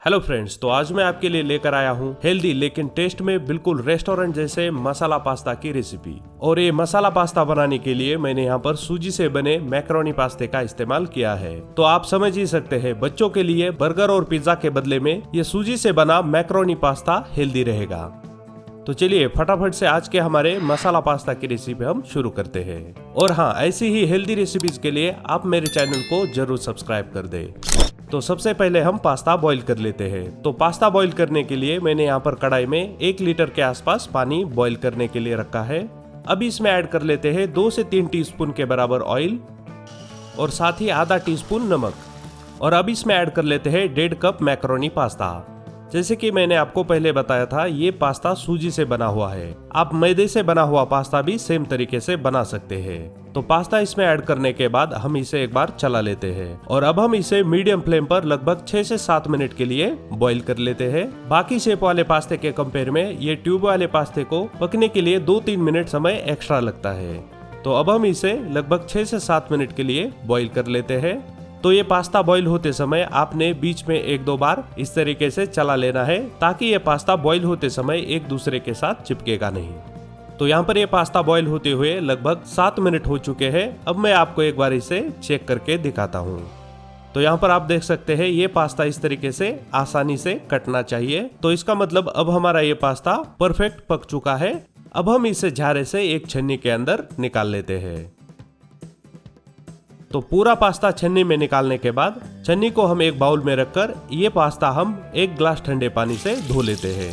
Hello friends, तो आज मैं आपके लिए लेकर आया हूँ हेल्दी लेकिन टेस्ट में बिल्कुल रेस्टोरेंट जैसे मसाला पास्ता की रेसिपी। और ये मसाला पास्ता बनाने के लिए मैंने यहाँ पर सूजी से बने मैक्रोनी पास्ते का इस्तेमाल किया है। तो आप समझ ही सकते हैं बच्चों के लिए बर्गर और पिज्जा के बदले में ये सूजी से बना मैक्रोनी पास्ता हेल्दी रहेगा। तो चलिए फटाफट से आज के हमारे मसाला पास्ता की रेसिपी हम शुरू करते हैं। और हाँ, ऐसी ही हेल्दी रेसिपीज के लिए आप मेरे चैनल को जरूर सब्सक्राइब कर दे। तो सबसे पहले हम पास्ता बॉईल कर लेते हैं। तो पास्ता बॉईल करने के लिए मैंने यहाँ पर कढ़ाई में 1 लीटर के आसपास पानी बॉईल करने के लिए रखा है। अभी इसमें ऐड कर लेते हैं 2 से 3 टीस्पून के बराबर ऑयल और साथ ही आधा टीस्पून नमक। और अब इसमें ऐड कर लेते हैं 1.5 कप मैक्रोनी पास्ता। जैसे कि मैंने आपको पहले बताया था, ये पास्ता सूजी से बना हुआ है। आप मैदे से बना हुआ पास्ता भी सेम तरीके से बना सकते हैं। तो पास्ता इसमें ऐड करने के बाद हम इसे एक बार चला लेते हैं और अब हम इसे मीडियम फ्लेम पर लगभग 6 से 7 मिनट के लिए बॉईल कर लेते हैं। बाकी शेप वाले पास्ते के कंपेयर में ये ट्यूब वाले पास्ते को पकने के लिए 2-3 मिनट समय एक्स्ट्रा लगता है। तो अब हम इसे लगभग 6 से 7 मिनट के लिए बॉईल कर लेते हैं। तो ये पास्ता बॉईल होते समय आपने बीच में 1-2 बार इस तरीके से चला लेना है ताकि ये पास्ता बॉईल होते समय एक दूसरे के साथ चिपकेगा नहीं। तो यहाँ पर ये पास्ता बॉईल होते हुए लगभग 7 मिनट हो चुके हैं। अब मैं आपको एक बार इसे चेक करके दिखाता हूँ। तो यहाँ पर आप देख सकते हैं ये पास्ता इस तरीके से आसानी से कटना चाहिए। तो इसका मतलब अब हमारा ये पास्ता परफेक्ट पक चुका है। अब हम इसे झारे से एक छन्नी के अंदर निकाल लेते हैं। तो पूरा पास्ता छन्नी में निकालने के बाद छन्नी को हम एक बाउल में रखकर ये पास्ता हम 1 ग्लास ठंडे पानी से धो लेते हैं।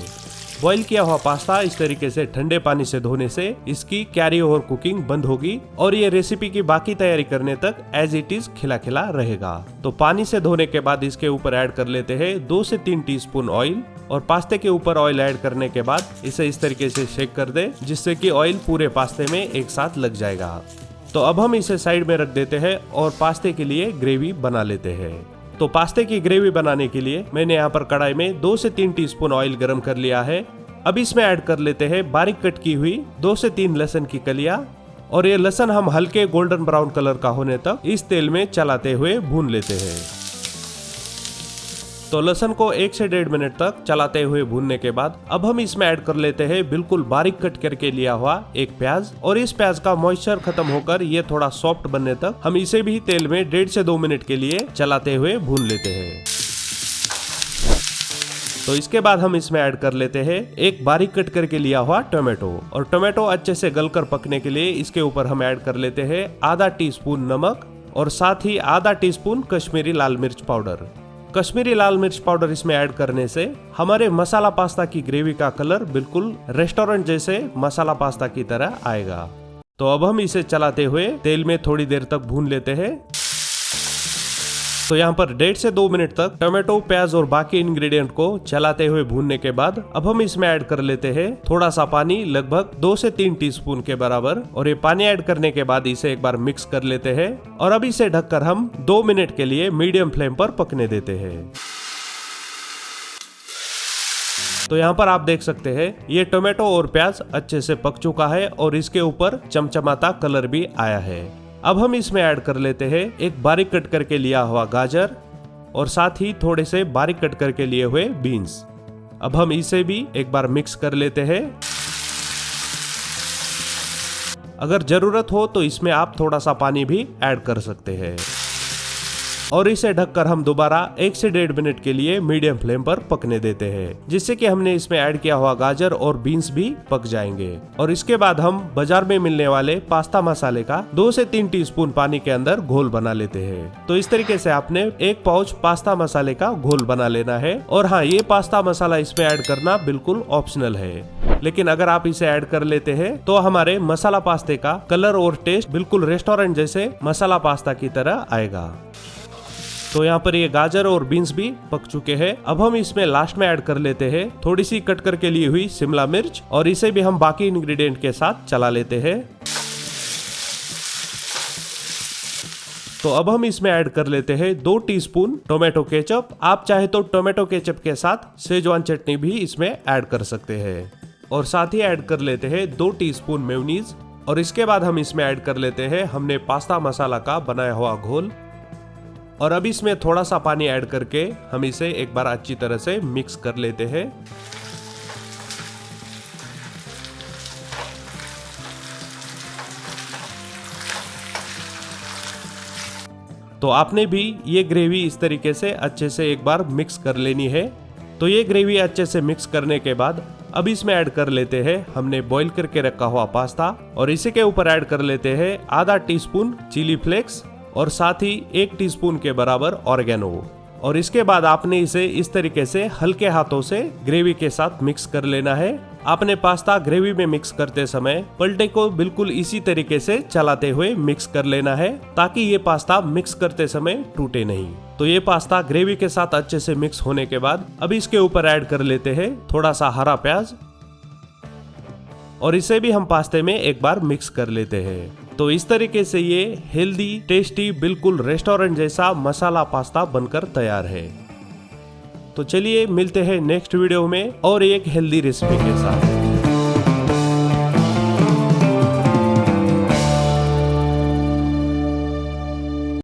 बॉईल किया हुआ पास्ता इस तरीके से ठंडे पानी से धोने से इसकी कैरी ओवर कुकिंग बंद होगी और ये रेसिपी की बाकी तैयारी करने तक एज इट इज खिला खिला रहेगा। तो पानी से धोने के बाद इसके ऊपर ऐड कर लेते हैं 2 से 3 टीस्पून ऑयल और पास्ते के ऊपर ऑयल ऐड करने के बाद इसे इस तरीके से शेक कर दे जिससे कि ऑयल पूरे पास्ते में एक साथ लग जाएगा। तो अब हम इसे साइड में रख देते हैं और पास्ते के लिए ग्रेवी बना लेते हैं। तो पास्ते की ग्रेवी बनाने के लिए मैंने यहाँ पर कढ़ाई में 2 से 3 टीस्पून ऑयल गरम कर लिया है। अब इसमें ऐड कर लेते हैं बारीक कट की हुई 2 से 3 लहसुन की कलियां और ये लहसुन हम हल्के गोल्डन ब्राउन कलर का होने तक इस तेल में चलाते हुए भून लेते हैं। तो लहसुन को 1 से 1.5 मिनट तक चलाते हुए भूनने के बाद अब हम इसमें ऐड कर लेते हैं बिल्कुल बारीक कट करके लिया हुआ एक प्याज और इस प्याज का मॉइस्चर खत्म होकर ये थोड़ा सॉफ्ट बनने तक हम इसे भी तेल में 1.5 से 2 मिनट के लिए चलाते हुए भून लेते हैं। तो इसके बाद हम इसमें ऐड कर लेते हैं एक बारीक कट करके लिया हुआ टोमेटो और टोमेटो अच्छे से गलकर पकने के लिए इसके ऊपर हम ऐड कर लेते हैं आधा टीस्पून नमक और साथ ही आधा टीस्पून कश्मीरी लाल मिर्च पाउडर। कश्मीरी लाल मिर्च पाउडर इसमें ऐड करने से हमारे मसाला पास्ता की ग्रेवी का कलर बिल्कुल रेस्टोरेंट जैसे मसाला पास्ता की तरह आएगा। तो अब हम इसे चलाते हुए तेल में थोड़ी देर तक भून लेते हैं। तो यहाँ पर 1.5 से 2 मिनट तक टोमेटो, प्याज और बाकी इंग्रेडिएंट को चलाते हुए भूनने के बाद अब हम इसमें ऐड कर लेते हैं थोड़ा सा पानी, लगभग 2 से 3 टीस्पून के बराबर। और ये पानी ऐड करने के बाद इसे एक बार मिक्स कर लेते हैं और अब इसे ढककर हम 2 मिनट के लिए मीडियम फ्लेम पर पकने देते हैं। तो यहाँ पर आप देख सकते हैं ये टोमेटो और प्याज अच्छे से पक चुका है और इसके ऊपर चमचमाता कलर भी आया है। अब हम इसमें ऐड कर लेते हैं एक बारीक कट करके लिया हुआ गाजर और साथ ही थोड़े से बारीक कट करके लिए हुए बीन्स। अब हम इसे भी एक बार मिक्स कर लेते हैं। अगर जरूरत हो तो इसमें आप थोड़ा सा पानी भी ऐड कर सकते हैं और इसे ढककर हम दोबारा 1 से 1.5 मिनट के लिए मीडियम फ्लेम पर पकने देते हैं जिससे कि हमने इसमें ऐड किया हुआ गाजर और बीन्स भी पक जाएंगे। और इसके बाद हम बाजार में मिलने वाले पास्ता मसाले का 2 से 3 टीस्पून पानी के अंदर घोल बना लेते हैं। तो इस तरीके से आपने 1 पाउच पास्ता मसाले का घोल बना लेना है। और हाँ, ये पास्ता मसाला इसमें ऐड करना बिल्कुल ऑप्शनल है, लेकिन अगर आप इसे ऐड कर लेते हैं तो हमारे मसाला पास्ते का कलर और टेस्ट बिल्कुल रेस्टोरेंट जैसे मसाला पास्ता की तरह आएगा। तो यहाँ पर ये गाजर और बीन्स भी पक चुके हैं। अब हम इसमें लास्ट में ऐड कर लेते हैं थोड़ी सी कट करके ली हुई शिमला मिर्च और इसे भी हम बाकी इंग्रेडिएंट के साथ चला लेते हैं। तो अब हम इसमें ऐड कर लेते हैं 2 टीस्पून टोमेटो केचप। आप चाहे तो टोमेटो केचप के साथ शेजवान चटनी भी इसमें ऐड कर सकते हैं। और साथ ही ऐड कर लेते हैं 2 टीस्पून मेयोनीज और इसके बाद हम इसमें ऐड कर लेते हैं हमने पास्ता मसाला का बनाया हुआ घोल। और अब इसमें थोड़ा सा पानी ऐड करके हम इसे एक बार अच्छी तरह से मिक्स कर लेते हैं। तो आपने भी ये ग्रेवी इस तरीके से अच्छे से एक बार मिक्स कर लेनी है। तो ये ग्रेवी अच्छे से मिक्स करने के बाद अब इसमें ऐड कर लेते हैं हमने बॉईल करके रखा हुआ पास्ता, और इसी के ऊपर ऐड कर लेते हैं आधा टीस्पून चिली फ्लेक्स और साथ ही 1 टीस्पून के बराबर ऑर्गेनो। और इसके बाद आपने इसे इस तरीके से हल्के हाथों से ग्रेवी के साथ मिक्स कर लेना है। आपने पास्ता ग्रेवी में मिक्स करते समय पलटे को बिल्कुल इसी तरीके से चलाते हुए मिक्स कर लेना है, ताकि ये पास्ता मिक्स करते समय टूटे नहीं। तो ये पास्ता ग्रेवी के साथ अच्छे से मिक्स होने के बाद अब इसके ऊपर ऐड कर लेते हैं थोड़ा सा हरा प्याज, और इसे भी हम पास्ते में एक बार मिक्स कर लेते हैं। तो इस तरीके से ये हेल्दी, टेस्टी, बिल्कुल रेस्टोरेंट जैसा मसाला पास्ता बनकर तैयार है। तो चलिए मिलते हैं नेक्स्ट वीडियो में और एक हेल्दी रेसिपी के साथ।